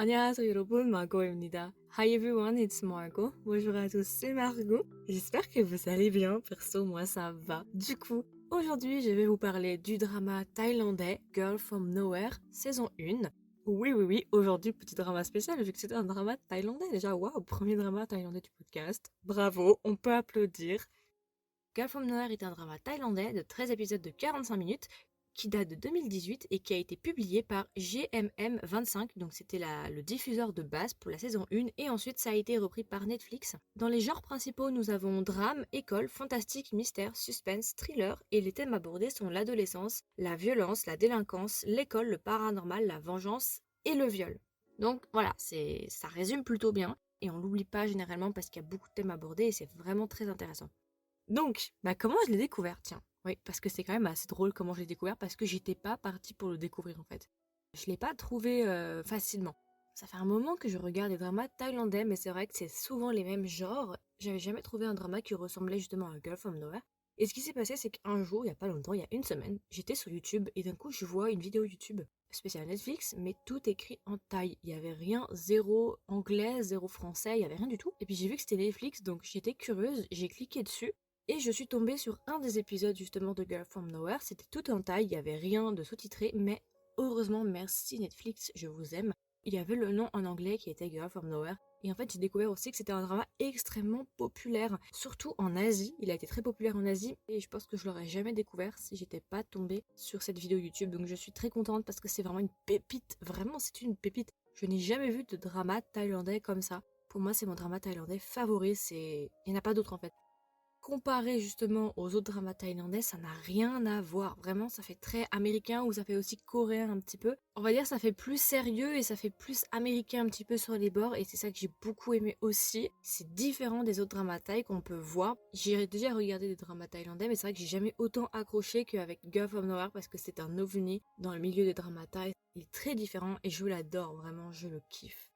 안녕하세요 여러분, Margot입니다. Hi everyone, it's Margot. Bonjour à tous, c'est Margot. J'espère que vous allez bien, perso moi ça va. Du coup, aujourd'hui je vais vous parler du drama thaïlandais Girl from Nowhere, saison 1. Oui, aujourd'hui petit drama spécial vu que c'était un drama thaïlandais déjà, waouh, premier drama thaïlandais du podcast. Bravo, on peut applaudir. Girl from Nowhere est un drama thaïlandais de 13 épisodes de 45 minutes qui date de 2018 et qui a été publié par GMM25, donc c'était le diffuseur de base pour la saison 1 et ensuite ça a été repris par Netflix. Dans les genres principaux, nous avons drame, école, fantastique, mystère, suspense, thriller et les thèmes abordés sont l'adolescence, la violence, la délinquance, l'école, le paranormal, la vengeance et le viol. Donc voilà, ça résume plutôt bien et on l'oublie pas généralement parce qu'il y a beaucoup de thèmes abordés et c'est vraiment très intéressant. Donc, comment je l'ai découvert, tiens. Oui, parce que c'est quand même assez drôle comment je l'ai découvert, parce que j'étais pas partie pour le découvrir en fait. Je l'ai pas trouvé facilement. Ça fait un moment que je regarde des dramas thaïlandais, mais c'est vrai que c'est souvent les mêmes genres. J'avais jamais trouvé un drama qui ressemblait justement à Girl from Nowhere. Et ce qui s'est passé, c'est qu'un jour, il y a pas longtemps, il y a une semaine, j'étais sur YouTube et d'un coup, je vois une vidéo YouTube spéciale Netflix, mais tout écrit en thaï. Il y avait rien, zéro anglais, zéro français, il y avait rien du tout. Et puis j'ai vu que c'était Netflix, donc j'étais curieuse, j'ai cliqué dessus. Et je suis tombée sur un des épisodes justement de Girl from Nowhere, c'était tout en thaï, il n'y avait rien de sous-titré, mais heureusement, merci Netflix, je vous aime. Il y avait le nom en anglais qui était Girl from Nowhere, et en fait j'ai découvert aussi que c'était un drama extrêmement populaire, surtout en Asie, il a été très populaire en Asie, et je pense que je l'aurais jamais découvert si j'étais pas tombée sur cette vidéo YouTube, donc je suis très contente parce que c'est vraiment une pépite, vraiment c'est une pépite. Je n'ai jamais vu de drama thaïlandais comme ça. Pour moi c'est mon drama thaïlandais favori, il n'y en a pas d'autre en fait. Comparé justement aux autres dramas thaïlandais, ça n'a rien à voir. Vraiment, ça fait très américain ou ça fait aussi coréen un petit peu. On va dire ça fait plus sérieux et ça fait plus américain un petit peu sur les bords et c'est ça que j'ai beaucoup aimé aussi. C'est différent des autres dramas thaï qu'on peut voir. J'ai déjà regardé des dramas thaïlandais mais c'est vrai que j'ai jamais autant accroché qu'avec Girl from Nowhere parce que c'est un ovni dans le milieu des dramas thaï. Il est très différent et je l'adore, vraiment, je le kiffe.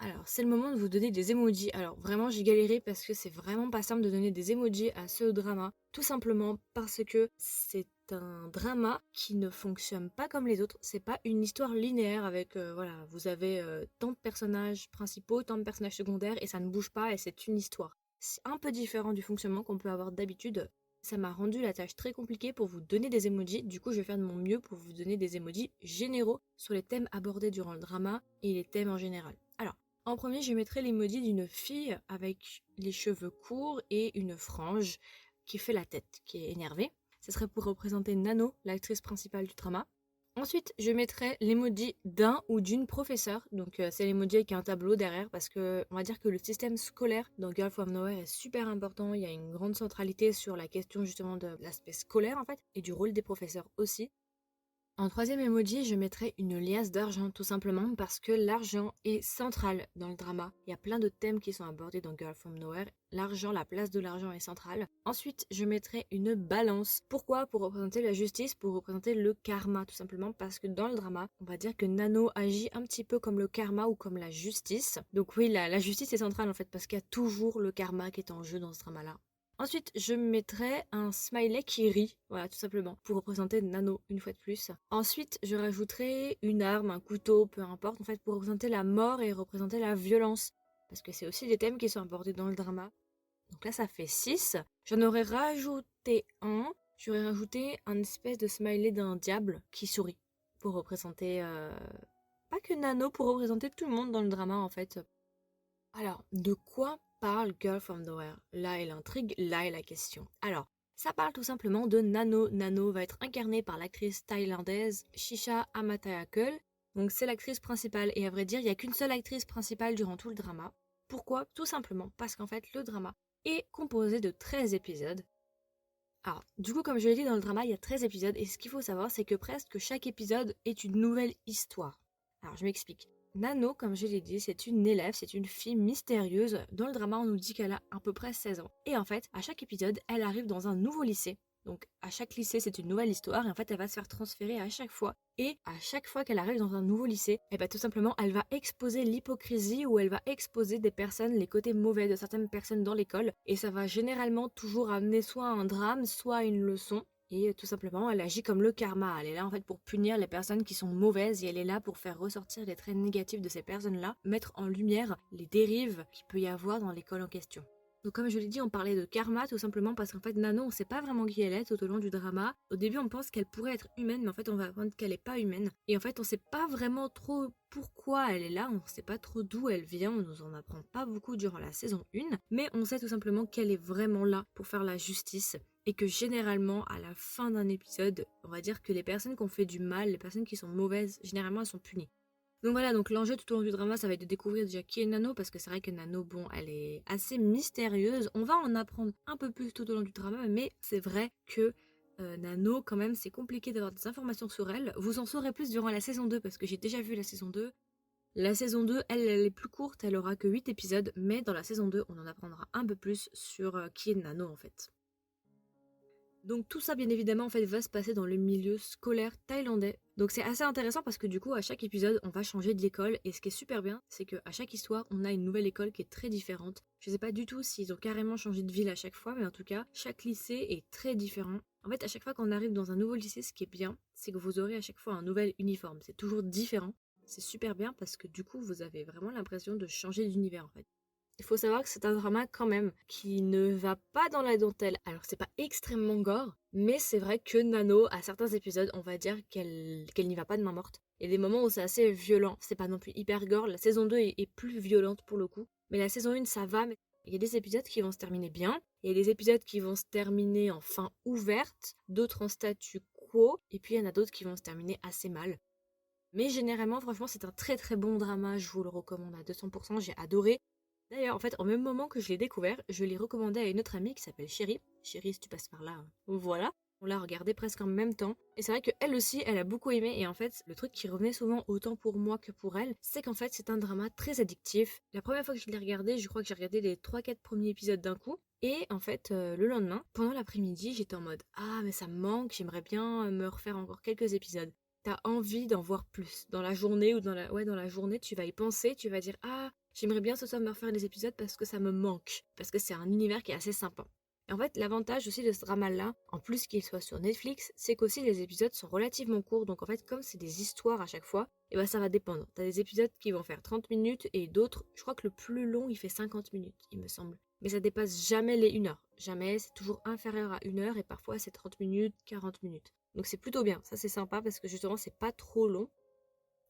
Alors, c'est le moment de vous donner des emojis. Alors, vraiment, j'ai galéré parce que c'est vraiment pas simple de donner des emojis à ce drama. Tout simplement parce que c'est un drama qui ne fonctionne pas comme les autres. C'est pas une histoire linéaire avec, voilà, vous avez tant de personnages principaux, tant de personnages secondaires et ça ne bouge pas et c'est une histoire. C'est un peu différent du fonctionnement qu'on peut avoir d'habitude. Ça m'a rendu la tâche très compliquée pour vous donner des emojis. Du coup, je vais faire de mon mieux pour vous donner des emojis généraux sur les thèmes abordés durant le drama et les thèmes en général. Alors, en premier, je mettrai l'emoji d'une fille avec les cheveux courts et une frange qui fait la tête, qui est énervée. Ce serait pour représenter Nano, l'actrice principale du drama. Ensuite, je mettrai l'emoji d'un ou d'une professeure. Donc, c'est l'emoji avec un tableau derrière parce que on va dire que le système scolaire dans Girl from Nowhere est super important. Il y a une grande centralité sur la question justement de l'aspect scolaire en fait et du rôle des professeurs aussi. En troisième emoji, je mettrai une liasse d'argent, tout simplement parce que l'argent est central dans le drama. Il y a plein de thèmes qui sont abordés dans Girl from Nowhere. L'argent, la place de l'argent est centrale. Ensuite, je mettrai une balance. Pourquoi? Pour représenter la justice, pour représenter le karma, tout simplement parce que dans le drama, on va dire que Nano agit un petit peu comme le karma ou comme la justice. Donc oui, la justice est centrale en fait, parce qu'il y a toujours le karma qui est en jeu dans ce drama-là. Ensuite, je mettrai un smiley qui rit, voilà, tout simplement, pour représenter Nano, une fois de plus. Ensuite, je rajouterai une arme, un couteau, peu importe, en fait, pour représenter la mort et représenter la violence. Parce que c'est aussi des thèmes qui sont abordés dans le drama. Donc là, ça fait 6. J'en aurais rajouté un. J'aurais rajouté un espèce de smiley d'un diable qui sourit, pour représenter... pas que Nano, pour représenter tout le monde dans le drama, en fait. Alors, de quoi parle Girl from Nowhere? Là est l'intrigue, là est la question. Alors, ça parle tout simplement de Nano. Nano va être incarnée par l'actrice thaïlandaise Shisha Amatayakul. Donc c'est l'actrice principale et à vrai dire, il n'y a qu'une seule actrice principale durant tout le drama. Pourquoi? Tout simplement parce qu'en fait, le drama est composé de 13 épisodes. Alors, du coup, comme je l'ai dit dans le drama, il y a 13 épisodes et ce qu'il faut savoir, c'est que presque chaque épisode est une nouvelle histoire. Alors, je m'explique. Nano, comme je l'ai dit, c'est une élève, c'est une fille mystérieuse. Dans le drama, on nous dit qu'elle a à peu près 16 ans. Et en fait, à chaque épisode, elle arrive dans un nouveau lycée. Donc, à chaque lycée, c'est une nouvelle histoire. Et en fait, elle va se faire transférer à chaque fois. Et à chaque fois qu'elle arrive dans un nouveau lycée, et tout simplement, elle va exposer l'hypocrisie ou elle va exposer des personnes, les côtés mauvais de certaines personnes dans l'école. Et ça va généralement toujours amener soit à un drame, soit à une leçon. et tout simplement elle agit comme le karma. Elle est là en fait pour punir les personnes qui sont mauvaises et elle est là pour faire ressortir les traits négatifs de ces personnes-là, mettre en lumière les dérives qu'il peut y avoir dans l'école en question. Donc comme je l'ai dit, on parlait de karma tout simplement parce qu'en fait Nano, on sait pas vraiment qui elle est tout au long du drama. Au début on pense qu'elle pourrait être humaine, mais en fait on va apprendre qu'elle est pas humaine. Et en fait on sait pas vraiment trop pourquoi elle est là, on sait pas trop d'où elle vient, on nous en apprend pas beaucoup durant la saison 1, mais on sait tout simplement qu'elle est vraiment là pour faire la justice. Et que généralement à la fin d'un épisode, on va dire que les personnes qui ont fait du mal, les personnes qui sont mauvaises, généralement elles sont punies. Donc voilà, donc l'enjeu tout au long du drama, ça va être de découvrir déjà qui est Nano, parce que c'est vrai que Nano, bon, elle est assez mystérieuse. On va en apprendre un peu plus tout au long du drama, mais c'est vrai que Nano, quand même, c'est compliqué d'avoir des informations sur elle. Vous en saurez plus durant la saison 2, parce que j'ai déjà vu la saison 2. La saison 2, elle est plus courte, elle aura que 8 épisodes, mais dans la saison 2, on en apprendra un peu plus sur qui est Nano, en fait. Donc tout ça bien évidemment en fait va se passer dans le milieu scolaire thaïlandais. Donc c'est assez intéressant parce que du coup à chaque épisode on va changer d'école et ce qui est super bien c'est qu'à chaque histoire on a une nouvelle école qui est très différente. Je sais pas du tout s'ils ont carrément changé de ville à chaque fois mais en tout cas chaque lycée est très différent. En fait à chaque fois qu'on arrive dans un nouveau lycée ce qui est bien c'est que vous aurez à chaque fois un nouvel uniforme. C'est toujours différent. C'est super bien parce que du coup vous avez vraiment l'impression de changer d'univers en fait. Il faut savoir que c'est un drama quand même qui ne va pas dans la dentelle. Alors c'est pas extrêmement gore, mais c'est vrai que Nano, à certains épisodes, on va dire qu'elle n'y va pas de main morte. Il y a des moments où c'est assez violent, c'est pas non plus hyper gore. La saison 2 est plus violente pour le coup, mais la saison 1 ça va. Mais il y a des épisodes qui vont se terminer bien, il y a des épisodes qui vont se terminer en fin ouverte, d'autres en statu quo, et puis il y en a d'autres qui vont se terminer assez mal. Mais généralement, franchement, c'est un très très bon drama, je vous le recommande à 200%, j'ai adoré. D'ailleurs, en fait, au même moment que je l'ai découvert, je l'ai recommandé à une autre amie qui s'appelle Chérie. Chérie, si tu passes par là, voilà. On l'a regardé presque en même temps. Et c'est vrai qu'elle aussi, elle a beaucoup aimé. Et en fait, le truc qui revenait souvent autant pour moi que pour elle, c'est qu'en fait, c'est un drama très addictif. La première fois que je l'ai regardé, je crois que j'ai regardé les 3-4 premiers épisodes d'un coup. Et en fait, le lendemain, pendant l'après-midi, j'étais en mode ah, mais ça me manque, j'aimerais bien me refaire encore quelques épisodes. T'as envie d'en voir plus. Dans la journée ou dans la journée, tu vas y penser, tu vas dire ah, j'aimerais bien ce soir me refaire des épisodes parce que ça me manque, parce que c'est un univers qui est assez sympa. Et en fait, l'avantage aussi de ce drama-là, en plus qu'il soit sur Netflix, c'est qu'aussi les épisodes sont relativement courts. Donc en fait, comme c'est des histoires à chaque fois, et ben ça va dépendre. T'as des épisodes qui vont faire 30 minutes et d'autres, je crois que le plus long, il fait 50 minutes, il me semble. Mais ça dépasse jamais les 1 heure. Jamais, c'est toujours inférieur à 1 heure et parfois c'est 30 minutes, 40 minutes. Donc c'est plutôt bien, ça c'est sympa parce que justement c'est pas trop long.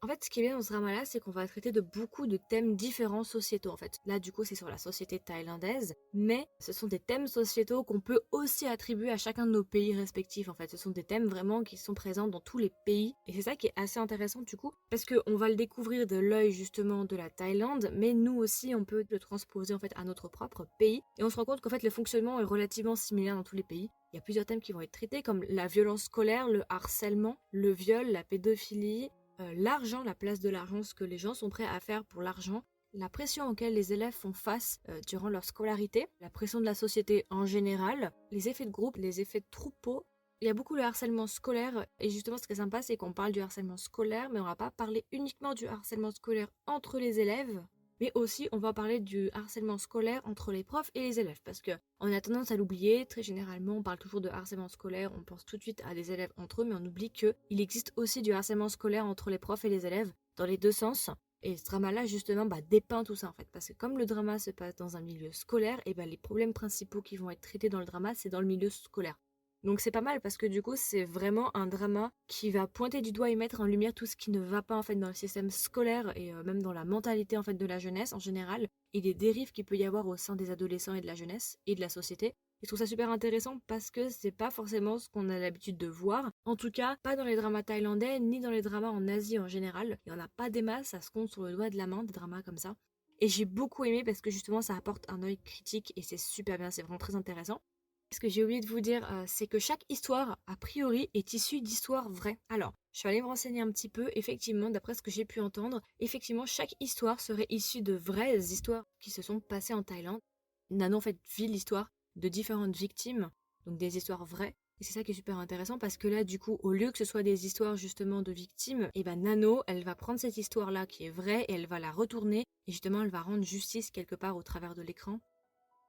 En fait, ce qui est bien dans ce drama-là, c'est qu'on va traiter de beaucoup de thèmes différents sociétaux, en fait. Là, du coup, c'est sur la société thaïlandaise, mais ce sont des thèmes sociétaux qu'on peut aussi attribuer à chacun de nos pays respectifs, en fait. Ce sont des thèmes vraiment qui sont présents dans tous les pays, et c'est ça qui est assez intéressant, du coup, parce qu'on va le découvrir de l'œil, justement, de la Thaïlande, mais nous aussi, on peut le transposer, en fait, à notre propre pays, et on se rend compte qu'en fait, le fonctionnement est relativement similaire dans tous les pays. Il y a plusieurs thèmes qui vont être traités, comme la violence scolaire, le harcèlement, le viol, la pédophilie, l'argent, la place de l'argent, ce que les gens sont prêts à faire pour l'argent, la pression auquel les élèves font face durant leur scolarité, la pression de la société en général, les effets de groupe, les effets de troupeau. Il y a beaucoup le harcèlement scolaire et justement ce qui est sympa c'est qu'on parle du harcèlement scolaire mais on va pas parler uniquement du harcèlement scolaire entre les élèves, mais aussi on va parler du harcèlement scolaire entre les profs et les élèves parce que on a tendance à l'oublier. Très généralement on parle toujours de harcèlement scolaire, on pense tout de suite à des élèves entre eux mais on oublie qu'il existe aussi du harcèlement scolaire entre les profs et les élèves dans les deux sens. Et ce drama-là, justement, dépeint tout ça, en fait. Parce que comme le drama se passe dans un milieu scolaire, et les problèmes principaux qui vont être traités dans le drama, c'est dans le milieu scolaire. Donc c'est pas mal parce que du coup c'est vraiment un drama qui va pointer du doigt et mettre en lumière tout ce qui ne va pas en fait dans le système scolaire et même dans la mentalité en fait de la jeunesse en général et des dérives qu'il peut y avoir au sein des adolescents et de la jeunesse et de la société. Et je trouve ça super intéressant parce que c'est pas forcément ce qu'on a l'habitude de voir. En tout cas, pas dans les dramas thaïlandais ni dans les dramas en Asie en général. Il y en a pas des masses, ça se compte sur le doigt de la main des dramas comme ça. Et j'ai beaucoup aimé parce que justement ça apporte un œil critique et c'est super bien, c'est vraiment très intéressant. Ce que j'ai oublié de vous dire, c'est que chaque histoire, a priori, est issue d'histoires vraies. Alors, je suis allée me renseigner un petit peu, effectivement, d'après ce que j'ai pu entendre, effectivement, chaque histoire serait issue de vraies histoires qui se sont passées en Thaïlande. Nano, en fait, vit l'histoire de différentes victimes, donc des histoires vraies. Et c'est ça qui est super intéressant parce que là, du coup, au lieu que ce soit des histoires justement de victimes, et Nano, elle va prendre cette histoire-là qui est vraie et elle va la retourner et justement, elle va rendre justice quelque part au travers de l'écran.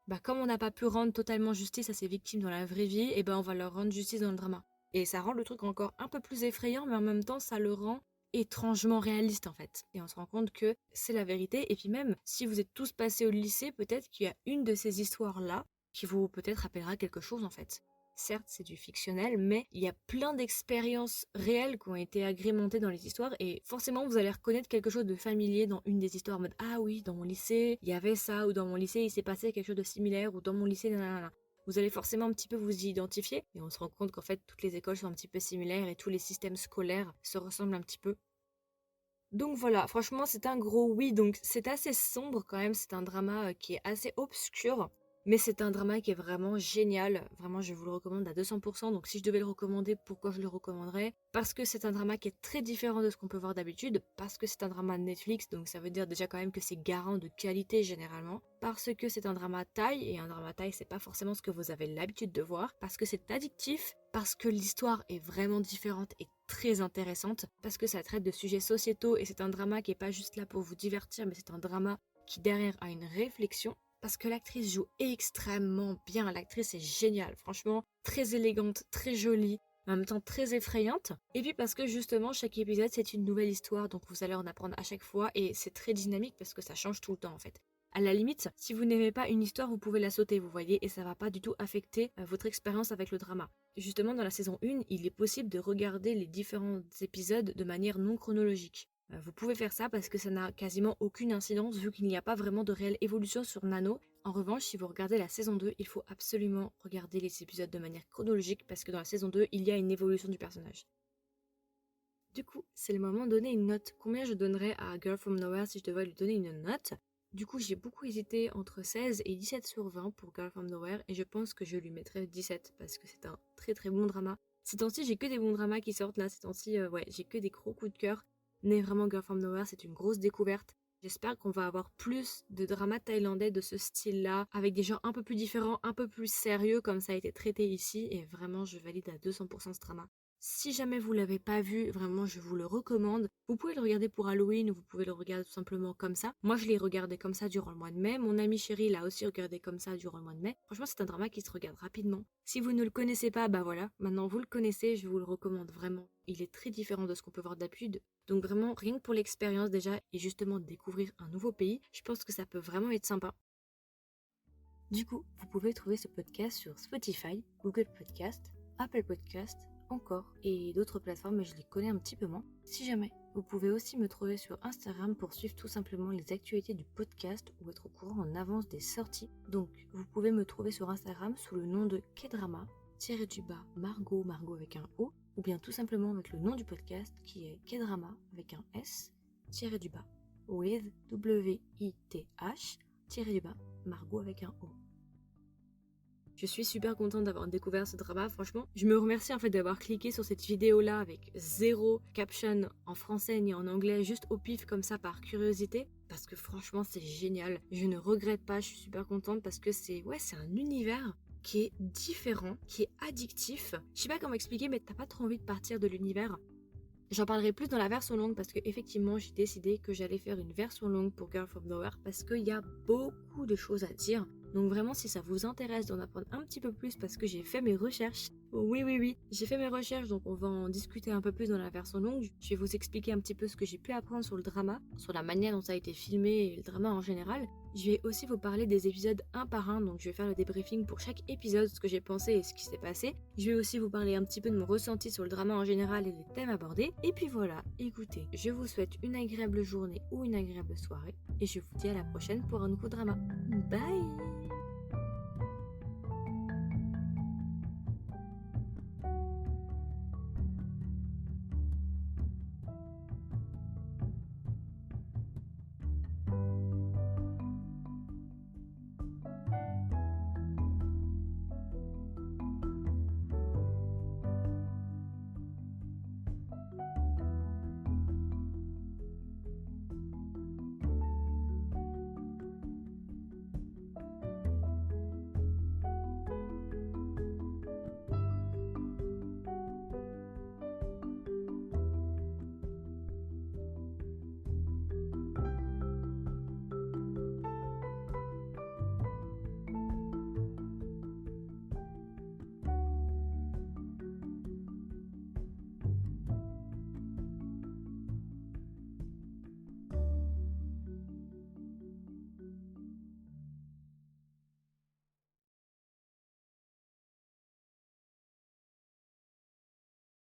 bah comme on n'a pas pu rendre totalement justice à ces victimes dans la vraie vie, et ben on va leur rendre justice dans le drama. Et ça rend le truc encore un peu plus effrayant, mais en même temps ça le rend étrangement réaliste en fait. Et on se rend compte que c'est la vérité. Et puis même, si vous êtes tous passés au lycée, peut-être qu'il y a une de ces histoires-là qui vous peut-être rappellera quelque chose en fait. Certes, c'est du fictionnel, mais il y a plein d'expériences réelles qui ont été agrémentées dans les histoires et forcément vous allez reconnaître quelque chose de familier dans une des histoires en mode ah oui, dans mon lycée, il y avait ça, ou dans mon lycée, il s'est passé quelque chose de similaire, ou dans mon lycée, nanana. Vous allez forcément un petit peu vous y identifier et on se rend compte qu'en fait toutes les écoles sont un petit peu similaires et tous les systèmes scolaires se ressemblent un petit peu. Donc voilà, franchement c'est un gros oui, donc c'est assez sombre quand même, c'est un drama qui est assez obscur, mais c'est un drama qui est vraiment génial, vraiment je vous le recommande à 200%, donc si je devais le recommander, pourquoi je le recommanderais? Parce que c'est un drama qui est très différent de ce qu'on peut voir d'habitude, parce que c'est un drama de Netflix, donc ça veut dire déjà quand même que c'est garant de qualité généralement, parce que c'est un drama thaï, et un drama thaï c'est pas forcément ce que vous avez l'habitude de voir, parce que c'est addictif, parce que l'histoire est vraiment différente et très intéressante, parce que ça traite de sujets sociétaux et c'est un drama qui est pas juste là pour vous divertir, mais c'est un drama qui derrière a une réflexion, parce que l'actrice joue extrêmement bien, l'actrice est géniale, franchement très élégante, très jolie, en même temps très effrayante, et puis parce que justement chaque épisode c'est une nouvelle histoire, donc vous allez en apprendre à chaque fois et c'est très dynamique parce que ça change tout le temps en fait. À la limite, si vous n'aimez pas une histoire, vous pouvez la sauter, vous voyez, et ça va pas du tout affecter votre expérience avec le drama. Justement, dans la saison 1, il est possible de regarder les différents épisodes de manière non chronologique. Vous pouvez faire ça parce que ça n'a quasiment aucune incidence vu qu'il n'y a pas vraiment de réelle évolution sur Nano. En revanche, si vous regardez la saison 2, il faut absolument regarder les épisodes de manière chronologique parce que dans la saison 2, il y a une évolution du personnage. Du coup, c'est le moment de donner une note. Combien je donnerais à Girl From Nowhere si je devais lui donner une note? Du coup, j'ai beaucoup hésité entre 16 et 17 sur 20 pour Girl From Nowhere et je pense que je lui mettrais 17 parce que c'est un très très bon drama. Ces temps-ci, j'ai que des bons dramas qui sortent là. Ces temps-ci, ouais, j'ai que des gros coups de cœur. Mais vraiment, Girl From Nowhere, c'est une grosse découverte. J'espère qu'on va avoir plus de dramas thaïlandais de ce style-là, avec des genres un peu plus différents, un peu plus sérieux comme ça a été traité ici. Et vraiment, je valide à 200% ce drama. Si jamais vous l'avez pas vu, vraiment je vous le recommande. Vous pouvez le regarder pour Halloween ou vous pouvez le regarder tout simplement comme ça. Moi je l'ai regardé comme ça durant le mois de mai. Mon ami chéri l'a aussi regardé comme ça durant le mois de mai. Franchement c'est un drama qui se regarde rapidement. Si vous ne le connaissez pas, bah voilà, maintenant vous le connaissez, je vous le recommande vraiment. Il est très différent de ce qu'on peut voir d'habitude. Donc vraiment, rien que pour l'expérience déjà et justement découvrir un nouveau pays, je pense que ça peut vraiment être sympa. Du coup, vous pouvez trouver ce podcast sur Spotify, Google Podcast, Apple Podcast, encore, et d'autres plateformes, mais je les connais un petit peu moins. Si jamais, vous pouvez aussi me trouver sur Instagram pour suivre tout simplement les actualités du podcast ou être au courant en avance des sorties. Donc, vous pouvez me trouver sur Instagram sous le nom de Kedrama, Margot, Margot avec un O, ou bien tout simplement avec le nom du podcast qui est Kedrama avec un S, with W-I-T-H, Margot avec un O. Je suis super contente d'avoir découvert ce drama, franchement. Je me remercie en fait d'avoir cliqué sur cette vidéo-là avec zéro caption en français ni en anglais, juste au pif comme ça par curiosité. Parce que franchement c'est génial. Je ne regrette pas, je suis super contente parce que c'est un univers qui est différent, qui est addictif. Je sais pas comment expliquer, mais t'as pas trop envie de partir de l'univers. J'en parlerai plus dans la version longue parce que effectivement j'ai décidé que j'allais faire une version longue pour Girl From Nowhere parce qu'il y a beaucoup de choses à dire. Donc vraiment si ça vous intéresse d'en apprendre un petit peu plus parce que j'ai fait mes recherches. Oui, j'ai fait mes recherches donc on va en discuter un peu plus dans la version longue. Je vais vous expliquer un petit peu ce que j'ai pu apprendre sur le drama, sur la manière dont ça a été filmé et le drama en général. Je vais aussi vous parler des épisodes un par un, donc je vais faire le débriefing pour chaque épisode, ce que j'ai pensé et ce qui s'est passé. Je vais aussi vous parler un petit peu de mon ressenti sur le drama en général et les thèmes abordés. Et puis voilà, écoutez, je vous souhaite une agréable journée ou une agréable soirée et je vous dis à la prochaine pour un nouveau drama. Bye!